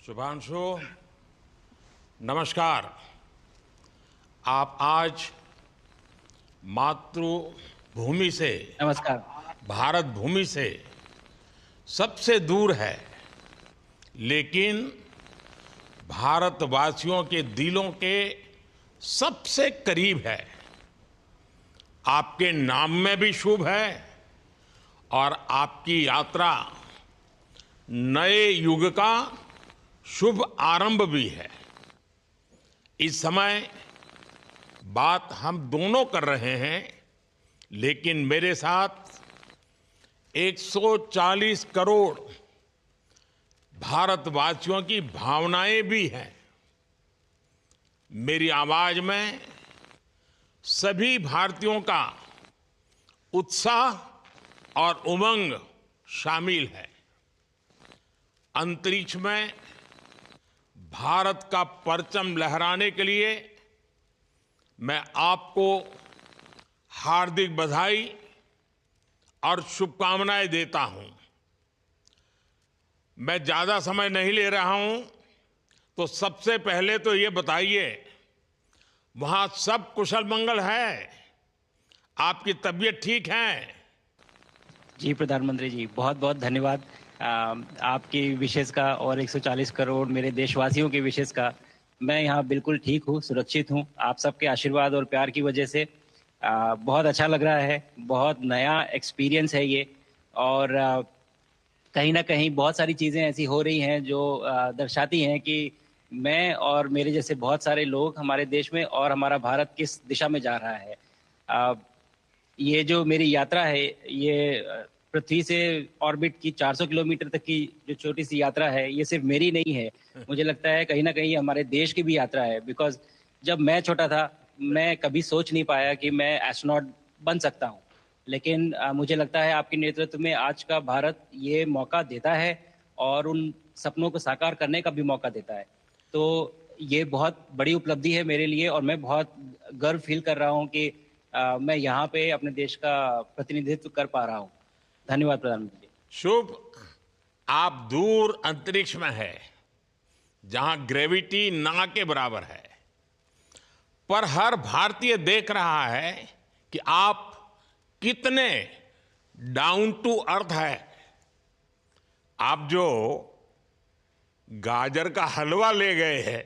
शुभांशु, नमस्कार। आप आज मातृभूमि से, नमस्कार। भारत भूमि से सबसे दूर है, लेकिन भारतवासियों के दिलों के सबसे करीब है। आपके नाम में भी शुभ है और आपकी यात्रा नए युग का शुभ आरंभ भी है। इस समय बात हम दोनों कर रहे हैं, लेकिन मेरे साथ 140 करोड़ भारतवासियों की भावनाएं भी हैं। मेरी आवाज में सभी भारतीयों का उत्साह और उमंग शामिल है। अंतरिक्ष में भारत का परचम लहराने के लिए मैं आपको हार्दिक बधाई और शुभकामनाएं देता हूं। मैं ज्यादा समय नहीं ले रहा हूं, तो सबसे पहले तो ये बताइए, वहां सब कुशल मंगल है? आपकी तबीयत ठीक है? जी प्रधानमंत्री जी, बहुत बहुत धन्यवाद आपकी विशेष का और 140 करोड़ मेरे देशवासियों की विशेष का। मैं यहाँ बिल्कुल ठीक हूँ, सुरक्षित हूँ। आप सबके आशीर्वाद और प्यार की वजह से बहुत अच्छा लग रहा है। बहुत नया एक्सपीरियंस है ये। और कहीं ना कहीं बहुत सारी चीज़ें ऐसी हो रही हैं जो दर्शाती हैं कि मैं और मेरे जैसे बहुत सारे लोग हमारे देश में और हमारा भारत किस दिशा में जा रहा है। ये जो मेरी यात्रा है, ये पृथ्वी से ऑर्बिट की 400 किलोमीटर तक की जो छोटी सी यात्रा है, ये सिर्फ मेरी नहीं है। मुझे लगता है कहीं ना कहीं हमारे देश की भी यात्रा है। बिकॉज जब मैं छोटा था, मैं कभी सोच नहीं पाया कि मैं एस्ट्रोनॉट बन सकता हूँ। लेकिन मुझे लगता है आपके नेतृत्व में आज का भारत ये मौका देता है और उन सपनों को साकार करने का भी मौका देता है। तो ये बहुत बड़ी उपलब्धि है मेरे लिए और मैं बहुत गर्व फील कर रहा हूँ कि मैं यहाँ पे अपने देश का प्रतिनिधित्व कर पा रहा हूँ। धन्यवाद प्रधानमंत्री जी। शुभ। आप दूर अंतरिक्ष में है, जहां ग्रेविटी ना के बराबर है, पर हर भारतीय देख रहा है कि आप कितने डाउन टू अर्थ है। आप जो गाजर का हलवा ले गए हैं,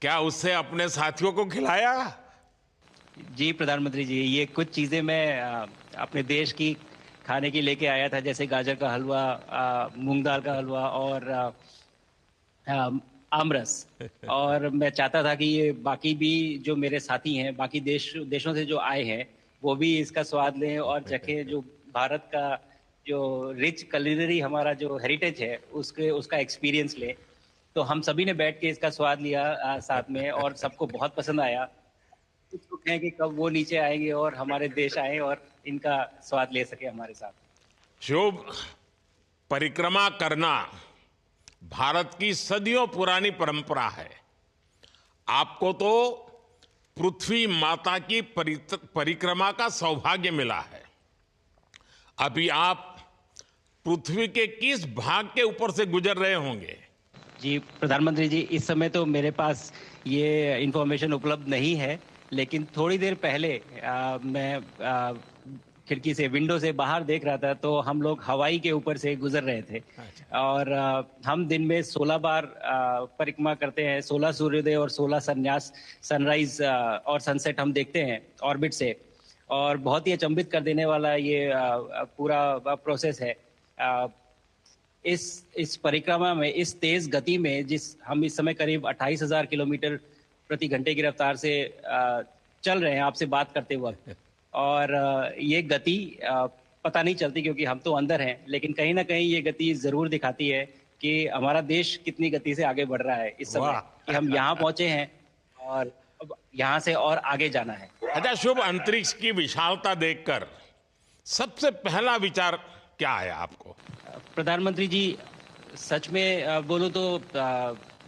क्या उससे अपने साथियों को खिलाया? जी प्रधानमंत्री जी, ये कुछ चीज़ें मैं अपने देश की खाने की लेके आया था, जैसे गाजर का हलवा, मूंग दाल का हलवा और आमरस। और मैं चाहता था कि ये बाकी भी जो मेरे साथी हैं, बाकी देशों से जो आए हैं, वो भी इसका स्वाद लें और चखें। जो भारत का जो रिच culinary हमारा जो हेरिटेज है, उसके उसका एक्सपीरियंस लें। तो हम सभी ने बैठ के इसका स्वाद लिया साथ में, और सबको बहुत पसंद आया। कुछ लोग हैं कि कब वो नीचे आएंगे और हमारे देश आए और इनका स्वाद ले सके हमारे साथ। शुभ। परिक्रमा करना भारत की सदियों पुरानी परंपरा है। आपको तो पृथ्वी माता की परिक्रमा का सौभाग्य मिला है। अभी आप पृथ्वी के किस भाग के ऊपर से गुजर रहे होंगे? जी प्रधानमंत्री जी, इस समय तो मेरे पास ये इंफॉर्मेशन उपलब्ध नहीं है, लेकिन थोड़ी देर पहले मैं खिड़की से, विंडो से बाहर देख रहा था, तो हम लोग हवाई के ऊपर से गुजर रहे थे। अच्छा। और हम दिन में 16 बार परिक्रमा करते हैं। 16 सूर्योदय और 16 संन्यास, सनराइज और सनसेट हम देखते हैं ऑर्बिट से। और बहुत ही अचंभित कर देने वाला ये पूरा प्रोसेस है। इस परिक्रमा में, इस तेज गति में, जिस हम इस समय करीब 28,000 किलोमीटर प्रति घंटे की रफ्तार से चल रहे हैं आपसे बात करते वक्त, और ये गति पता नहीं चलती क्योंकि हम तो अंदर हैं, लेकिन कहीं ना कहीं ये गति जरूर दिखाती है कि हमारा देश कितनी गति से आगे बढ़ रहा है इस समय, वाह। कि हम यहाँ पहुंचे हैं और अब यहाँ से और आगे जाना है। अच्छा शुभ, अंतरिक्ष की विशालता देखकर सबसे पहला विचार क्या आया आपको? प्रधानमंत्री जी, सच में बोलूं तो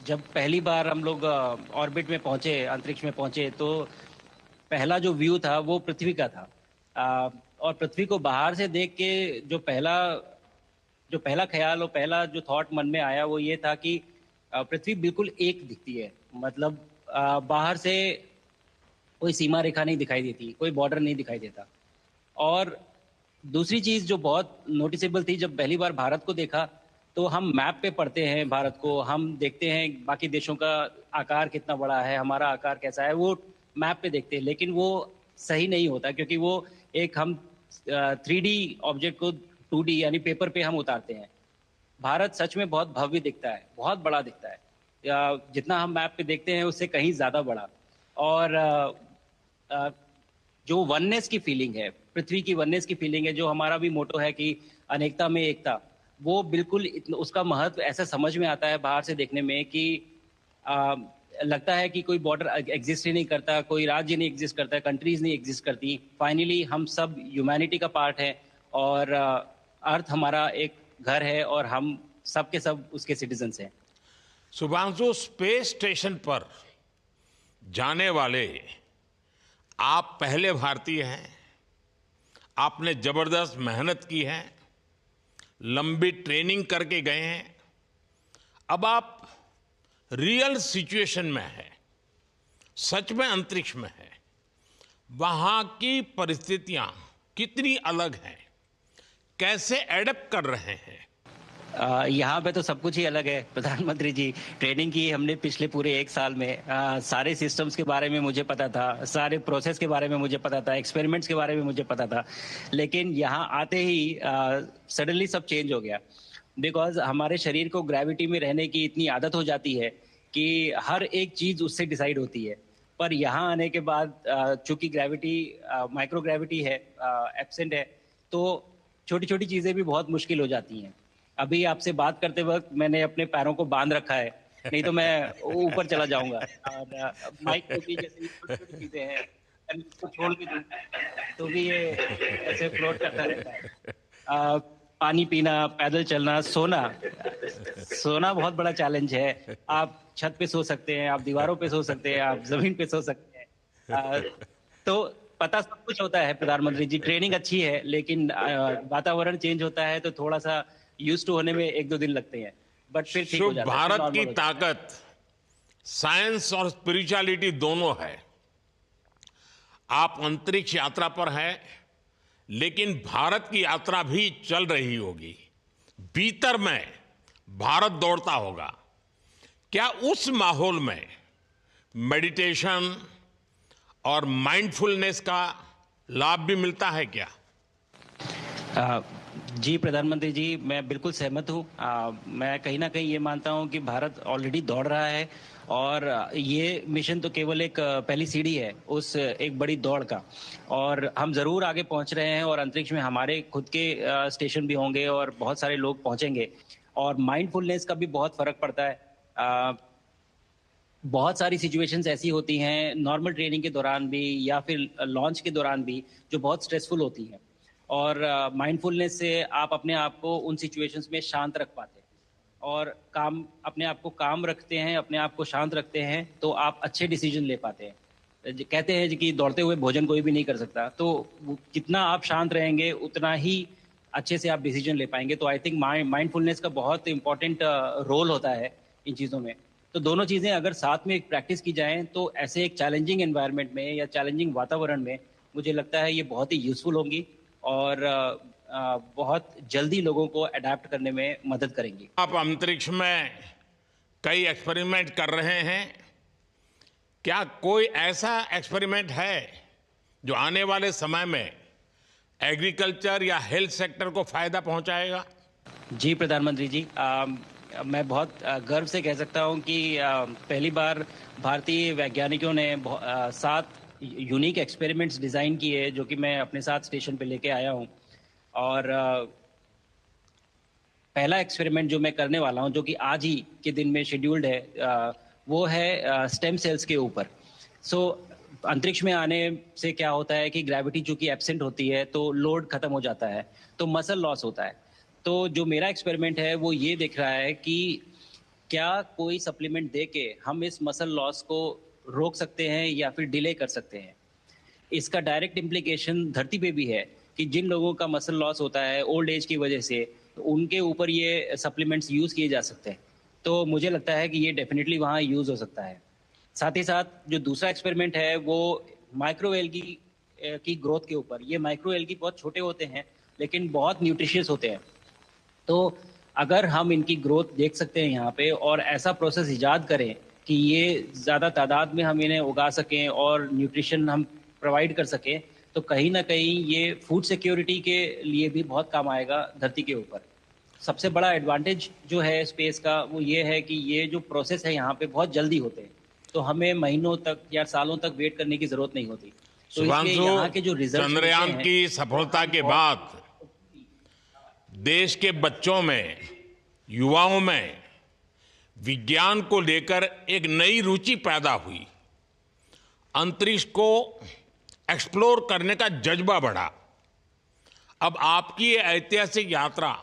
जब पहली बार हम लोग ऑर्बिट में पहुंचे, अंतरिक्ष में पहुंचे, तो पहला जो व्यू था वो पृथ्वी का था। और पृथ्वी को बाहर से देख के जो पहला जो पहला ख्याल और पहला जो थॉट मन में आया वो ये था कि पृथ्वी बिल्कुल एक दिखती है। मतलब बाहर से कोई सीमा रेखा नहीं दिखाई देती, कोई बॉर्डर नहीं दिखाई देता। और दूसरी चीज जो बहुत नोटिसेबल थी, जब पहली बार भारत को देखा तो हम मैप पे पढ़ते हैं भारत को, हम देखते हैं बाकी देशों का आकार कितना बड़ा है, हमारा आकार कैसा है, वो मैप पे देखते हैं। लेकिन वो सही नहीं होता, क्योंकि वो एक हम 3D ऑब्जेक्ट को 2D यानी पेपर पे हम उतारते हैं। भारत सच में बहुत भव्य दिखता है, बहुत बड़ा दिखता है, जितना हम मैप पे देखते हैं उससे कहीं ज्यादा बड़ा। और अ, जो वननेस की फीलिंग है, पृथ्वी की वननेस की फीलिंग है, जो हमारा भी मोटो है कि अनेकता में एकता, वो बिल्कुल उसका महत्व ऐसा समझ में आता है बाहर से देखने में कि आ, लगता है कि कोई बॉर्डर एग्जिस्ट ही नहीं करता, कोई राज्य नहीं एग्जिस्ट करता, कंट्रीज नहीं एग्जिस्ट करती। फाइनली हम सब ह्यूमैनिटी का पार्ट है, और अर्थ हमारा एक घर है, और हम सब के सब उसके सिटीजन्स हैं। शुभांशु, स्पेस स्टेशन पर जाने वाले आप पहले भारतीय हैं। आपने जबरदस्त मेहनत की है, लंबी ट्रेनिंग करके गए हैं। अब आप रियल सिचुएशन में हैं, सच में अंतरिक्ष में हैं। वहां की परिस्थितियां कितनी अलग हैं, कैसे एडप्ट कर रहे हैं? यहाँ पे तो सब कुछ ही अलग है प्रधानमंत्री जी। ट्रेनिंग की हमने पिछले पूरे 1 साल में। सारे सिस्टम्स के बारे में मुझे पता था, सारे प्रोसेस के बारे में मुझे पता था, एक्सपेरिमेंट्स के बारे में मुझे पता था। लेकिन यहाँ आते ही सडनली सब चेंज हो गया। बिकॉज हमारे शरीर को ग्रेविटी में रहने की इतनी आदत हो जाती है कि हर एक चीज उससे डिसाइड होती है। पर यहाँ आने के बाद चूंकि ग्रेविटी माइक्रो ग्रेविटी है, एब्सेंट है, तो छोटी छोटी चीजें भी बहुत मुश्किल हो जाती हैं। अभी आपसे बात करते वक्त मैंने अपने पैरों को बांध रखा है, नहीं तो मैं ऊपर चला जाऊंगा। और माइक पे भी जैसे छोटी चीजें हैं, मैं इसको छोड़ भी दूं तो भी ये ऐसे फ्लोट करता रहता है। पानी पीना, पैदल चलना, सोना। सोना बहुत बड़ा चैलेंज है। आप छत पे सो सकते हैं, आप दीवारों पे सो सकते हैं, आप जमीन पे सो सकते हैं। तो पता सब कुछ होता है प्रधानमंत्री जी, ट्रेनिंग अच्छी है, लेकिन वातावरण चेंज होता है तो थोड़ा सा यूज टू होने में 1-2 दिन लगते हैं, बट फिर ठीक हो शुभ, जाता है, फिर भारत की नॉर्मल हो जाता है। ताकत साइंस और स्पिरिचुअलिटी दोनों है। आप अंतरिक्ष यात्रा पर हैं, लेकिन भारत की यात्रा भी चल रही होगी। भीतर में भारत दौड़ता होगा। क्या उस माहौल में मेडिटेशन और माइंडफुलनेस का लाभ भी मिलता है क्या? अ, जी प्रधानमंत्री जी, मैं बिल्कुल सहमत हूँ। मैं कहीं ना कहीं ये मानता हूँ कि भारत ऑलरेडी दौड़ रहा है, और ये मिशन तो केवल एक पहली सीढ़ी है उस एक बड़ी दौड़ का। और हम जरूर आगे पहुंच रहे हैं, और अंतरिक्ष में हमारे खुद के स्टेशन भी होंगे और बहुत सारे लोग पहुंचेंगे। और माइंडफुलनेस का भी बहुत फर्क पड़ता है। बहुत सारी सिचुएशंस ऐसी होती हैं नॉर्मल ट्रेनिंग के दौरान भी, या फिर लॉन्च के दौरान भी, जो बहुत स्ट्रेसफुल होती हैं। और माइंडफुलनेस से आप अपने आप को उन सिचुएशंस में शांत रख पाते हैं, और काम अपने आप को काम रखते हैं, अपने आप को शांत रखते हैं, तो आप अच्छे डिसीजन ले पाते हैं। कहते हैं जी कि दौड़ते हुए भोजन कोई भी नहीं कर सकता, तो जितना आप शांत रहेंगे उतना ही अच्छे से आप डिसीजन ले पाएंगे। तो आई थिंक माइंडफुलनेस का बहुत इंपॉर्टेंट रोल होता है इन चीज़ों में। तो दोनों चीज़ें अगर साथ में प्रैक्टिस की जाएं तो ऐसे एक चैलेंजिंग एनवायरनमेंट में या चैलेंजिंग वातावरण में मुझे लगता है ये बहुत ही यूजफुल होंगी, और बहुत जल्दी लोगों को अडेप्ट करने में मदद करेंगी। आप अंतरिक्ष में कई एक्सपेरिमेंट कर रहे हैं। क्या कोई ऐसा एक्सपेरिमेंट है जो आने वाले समय में एग्रीकल्चर या हेल्थ सेक्टर को फायदा पहुंचाएगा? जी प्रधानमंत्री जी, मैं बहुत गर्व से कह सकता हूं कि पहली बार भारतीय वैज्ञानिकों ने 7 यूनिक एक्सपेरिमेंट्स डिज़ाइन किए, जो कि मैं अपने साथ स्टेशन पे लेके आया हूं। और पहला एक्सपेरिमेंट जो मैं करने वाला हूं, जो कि आज ही के दिन में शेड्यूल्ड है, वो है स्टेम सेल्स के ऊपर। सो अंतरिक्ष में आने से क्या होता है कि ग्रेविटी चूंकि एब्सेंट होती है तो लोड खत्म हो जाता है, तो मसल लॉस होता है। तो जो मेरा एक्सपेरिमेंट है वो ये देख रहा है कि क्या कोई सप्लीमेंट दे के हम इस मसल लॉस को रोक सकते हैं या फिर डिले कर सकते हैं। इसका डायरेक्ट इम्प्लीकेशन धरती पे भी है कि जिन लोगों का मसल लॉस होता है ओल्ड एज की वजह से, तो उनके ऊपर ये सप्लीमेंट्स यूज़ किए जा सकते हैं। तो मुझे लगता है कि ये डेफिनेटली वहाँ यूज़ हो सकता है। साथ ही साथ जो दूसरा एक्सपेरिमेंट है वो माइक्रो एल्गी की ग्रोथ के ऊपर। ये माइक्रो एल्गी बहुत छोटे होते हैं लेकिन बहुत न्यूट्रिशियस होते हैं। तो अगर हम इनकी ग्रोथ देख सकते हैं यहाँ पे और ऐसा प्रोसेस इजाद करें कि ये ज़्यादा तादाद में हम इन्हें उगा सकें और न्यूट्रिशन हम प्रोवाइड कर सकें, तो कहीं ना कहीं ये फूड सिक्योरिटी के लिए भी बहुत काम आएगा धरती के ऊपर। सबसे बड़ा एडवांटेज जो है स्पेस का वो ये है कि ये जो प्रोसेस है यहाँ पे बहुत जल्दी होते हैं, तो हमें महीनों तक या सालों तक वेट करने की ज़रूरत नहीं होती। तो इसलिए शुभांशु, यहाँ के जो रिजल्ट चंद्रयान की सफलता के बाद देश के बच्चों में, युवाओं में विज्ञान को लेकर एक नई रुचि पैदा हुई। अंतरिक्ष को एक्सप्लोर करने का जज्बा बढ़ा। अब आपकी ये ऐतिहासिक यात्रा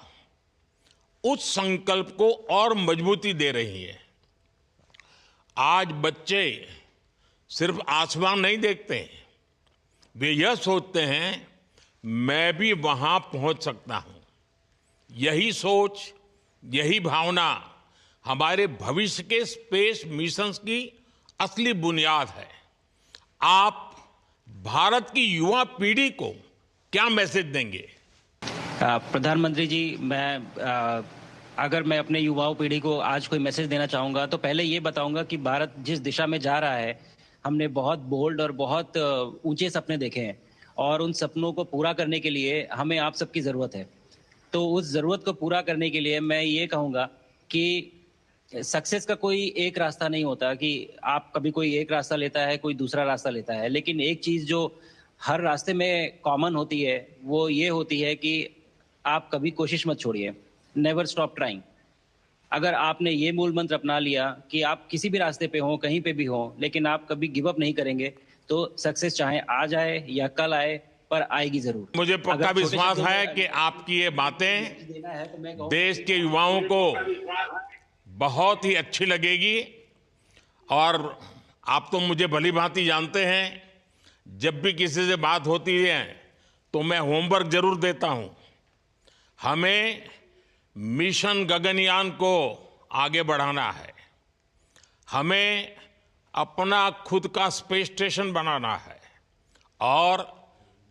उस संकल्प को और मजबूती दे रही है। आज बच्चे सिर्फ आसमान नहीं देखते, वे यह सोचते हैं मैं भी वहां पहुंच सकता हूं। यही सोच, यही भावना हमारे भविष्य के स्पेस मिशंस की असली बुनियाद है। आप भारत की युवा पीढ़ी को क्या मैसेज देंगे? प्रधानमंत्री जी, अगर मैं अपने युवाओं पीढ़ी को आज कोई मैसेज देना चाहूँगा तो पहले ये बताऊँगा कि भारत जिस दिशा में जा रहा है, हमने बहुत बोल्ड और बहुत ऊंचे सपने देखे हैं और उन सपनों को पूरा करने के लिए हमें आप सबकी ज़रूरत है। तो उस ज़रूरत को पूरा करने के लिए मैं ये कहूँगा कि सक्सेस का कोई एक रास्ता नहीं होता कि आप कभी कोई एक रास्ता लेता है, कोई दूसरा रास्ता लेता है, लेकिन एक चीज़ जो हर रास्ते में कॉमन होती है वो ये होती है कि आप कभी कोशिश मत छोड़िए, नेवर स्टॉप ट्राइंग। अगर आपने ये मूल मंत्र अपना लिया कि आप किसी भी रास्ते पे हों, कहीं पे भी हों, लेकिन आप कभी गिव अप नहीं करेंगे, तो सक्सेस चाहे आज आए या कल आए, पर आएगी जरूर। मुझे पक्का विश्वास है कि आपकी ये बातें देश के युवाओं को बहुत ही अच्छी लगेगी। और आप तो मुझे भली भांति जानते हैं, जब भी किसी से बात होती है तो मैं होमवर्क जरूर देता हूं। हमें मिशन गगनयान को आगे बढ़ाना है, हमें अपना खुद का स्पेस स्टेशन बनाना है और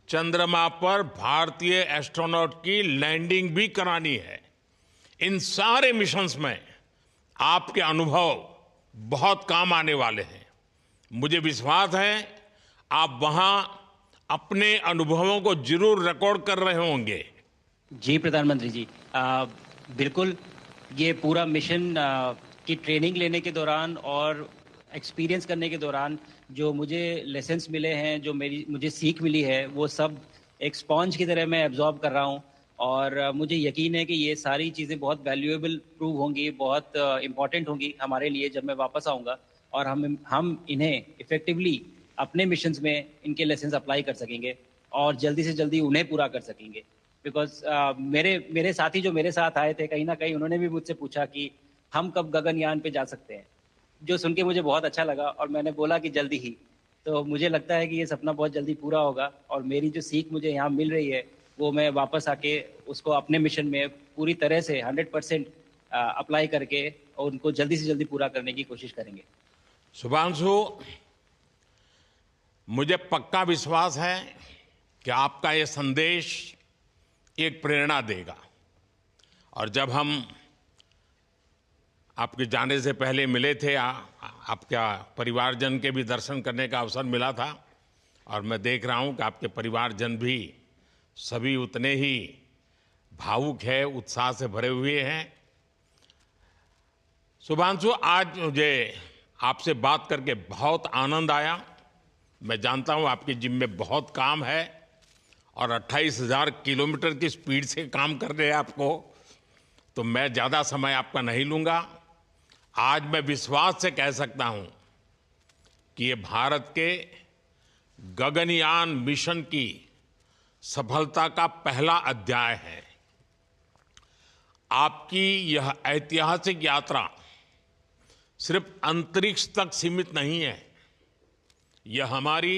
चंद्रमा पर भारतीय एस्ट्रोनॉट की लैंडिंग भी करानी है। इन सारे मिशंस में आपके अनुभव बहुत काम आने वाले हैं। मुझे विश्वास है आप वहां अपने अनुभवों को जरूर रिकॉर्ड कर रहे होंगे। जी प्रधानमंत्री जी, बिल्कुल। ये पूरा मिशन की ट्रेनिंग लेने के दौरान और एक्सपीरियंस करने के दौरान जो मुझे लेसन्स मिले हैं, जो मुझे सीख मिली है, वो सब एक स्पॉन्ज की तरह मैं एब्जॉर्ब कर रहा हूँ। और मुझे यकीन है कि ये सारी चीज़ें बहुत वैल्यूएबल प्रूव होंगी, बहुत इम्पॉर्टेंट होंगी हमारे लिए जब मैं वापस आऊँगा और हम इन्हें इफ़ेक्टिवली अपने मिशंस में इनके लेसन्स अप्लाई कर सकेंगे और जल्दी से जल्दी उन्हें पूरा कर सकेंगे। बिकॉज मेरे साथी जो मेरे साथ आए थे, कहीं ना कहीं उन्होंने भी मुझसे पूछा कि हम कब गगनयान पे जा सकते हैं, जो सुन के मुझे बहुत अच्छा लगा और मैंने बोला कि जल्दी ही। तो मुझे लगता है कि ये सपना बहुत जल्दी पूरा होगा और मेरी जो सीख मुझे यहाँ मिल रही है वो मैं वापस आके उसको अपने मिशन में पूरी तरह से 100% अप्लाई करके और उनको जल्दी से जल्दी पूरा करने की कोशिश करेंगे। शुभांशु, मुझे पक्का विश्वास है कि आपका ये संदेश एक प्रेरणा देगा। और जब हम आपके जाने से पहले मिले थे, आपका परिवारजन के भी दर्शन करने का अवसर मिला था और मैं देख रहा हूं कि आपके परिवारजन भी सभी उतने ही भावुक है, उत्साह से भरे हुए हैं। शुभांशु, आज मुझे आपसे बात करके बहुत आनंद आया। मैं जानता हूं आपकी जिम में बहुत काम है और 28,000 किलोमीटर की स्पीड से काम कर रहे हैं आपको, तो मैं ज़्यादा समय आपका नहीं लूँगा। आज मैं विश्वास से कह सकता हूं कि ये भारत के गगनयान मिशन की सफलता का पहला अध्याय है। आपकी यह ऐतिहासिक यात्रा सिर्फ अंतरिक्ष तक सीमित नहीं है, यह हमारी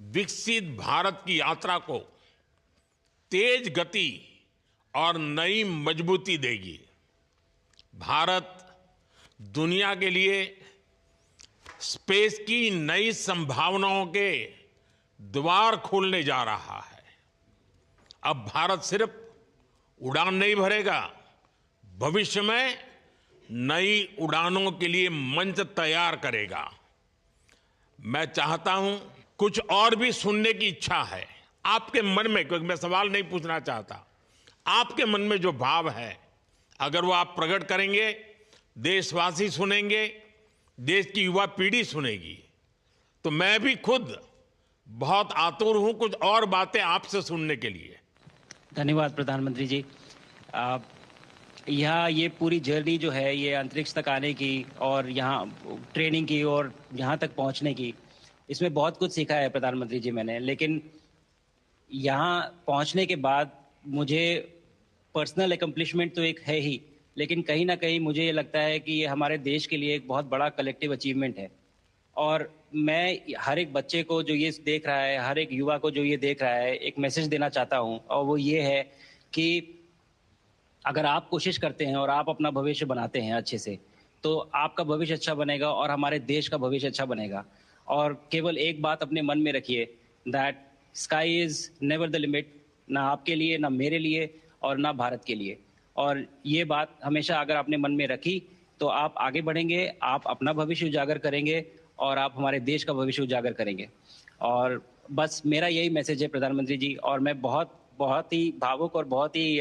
विकसित भारत की यात्रा को तेज गति और नई मजबूती देगी। भारत दुनिया के लिए स्पेस की नई संभावनाओं के द्वार खोलने जा रहा है। अब भारत सिर्फ उड़ान नहीं भरेगा, भविष्य में नई उड़ानों के लिए मंच तैयार करेगा। मैं चाहता हूं, कुछ और भी सुनने की इच्छा है आपके मन में, क्योंकि मैं सवाल नहीं पूछना चाहता, आपके मन में जो भाव है अगर वो आप प्रकट करेंगे, देशवासी सुनेंगे, देश की युवा पीढ़ी सुनेगी, तो मैं भी खुद बहुत आतुर हूं कुछ और बातें आपसे सुनने के लिए। धन्यवाद प्रधानमंत्री जी। यहाँ ये पूरी जर्नी जो है ये अंतरिक्ष तक आने की और यहाँ ट्रेनिंग की और यहाँ तक पहुँचने की, इसमें बहुत कुछ सीखा है प्रधानमंत्री जी मैंने। लेकिन यहाँ पहुँचने के बाद मुझे पर्सनल एकम्प्लिशमेंट तो एक है ही, लेकिन कहीं ना कहीं मुझे ये लगता है कि ये हमारे देश के लिए एक बहुत बड़ा कलेक्टिव अचीवमेंट है। और मैं हर एक बच्चे को जो ये देख रहा है, हर एक युवा को जो ये देख रहा है, एक मैसेज देना चाहता हूँ, और वो ये है कि अगर आप कोशिश करते हैं और आप अपना भविष्य बनाते हैं अच्छे से, तो आपका भविष्य अच्छा बनेगा और हमारे देश का भविष्य अच्छा बनेगा। और केवल एक बात अपने मन में रखिए, that sky is never the limit, ना आपके लिए, ना मेरे लिए और ना भारत के लिए। और ये बात हमेशा अगर आपने मन में रखी तो आप आगे बढ़ेंगे, आप अपना भविष्य उजागर करेंगे और आप हमारे देश का भविष्य उजागर करेंगे। और बस मेरा यही मैसेज है प्रधानमंत्री जी। और मैं बहुत बहुत ही भावुक और बहुत ही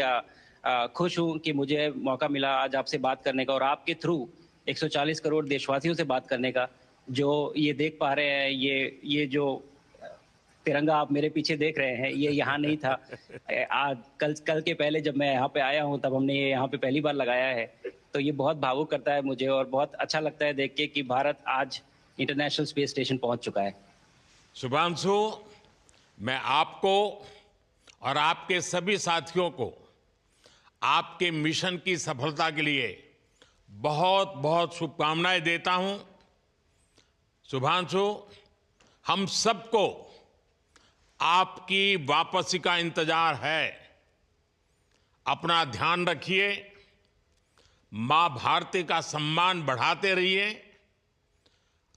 खुश हूं कि मुझे मौका मिला आज आपसे बात करने का और आपके थ्रू 140 करोड़ देशवासियों से बात करने का। जो ये देख पा रहे हैं, ये जो तिरंगा आप मेरे पीछे देख रहे हैं, ये यहाँ नहीं था। आज कल के पहले जब मैं यहाँ पे आया हूँ तब हमने ये यहाँ पे पहली बार लगाया है। तो ये बहुत भावुक करता है मुझे और बहुत अच्छा लगता है देख के कि भारत आज इंटरनेशनल स्पेस स्टेशन पहुंच चुका है। शुभांशु, मैं आपको और आपके सभी साथियों को आपके मिशन की सफलता के लिए बहुत बहुत शुभकामनाएं देता हूं। शुभांशु, हम सबको आपकी वापसी का इंतजार है। अपना ध्यान रखिए, मां भारती का सम्मान बढ़ाते रहिए।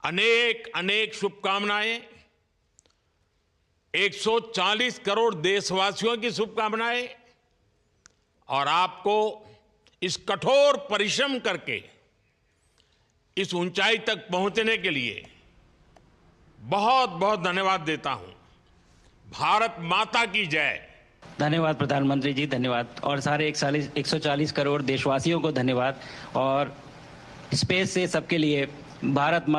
अनेक अनेक शुभकामनाएं, 140 करोड़ देशवासियों की शुभकामनाएं, और आपको इस कठोर परिश्रम करके इस ऊंचाई तक पहुंचने के लिए बहुत बहुत धन्यवाद देता हूं। भारत माता की जय। धन्यवाद प्रधानमंत्री जी, धन्यवाद। और सारे 140 करोड़ देशवासियों को धन्यवाद। और स्पेस से सबके लिए भारत माता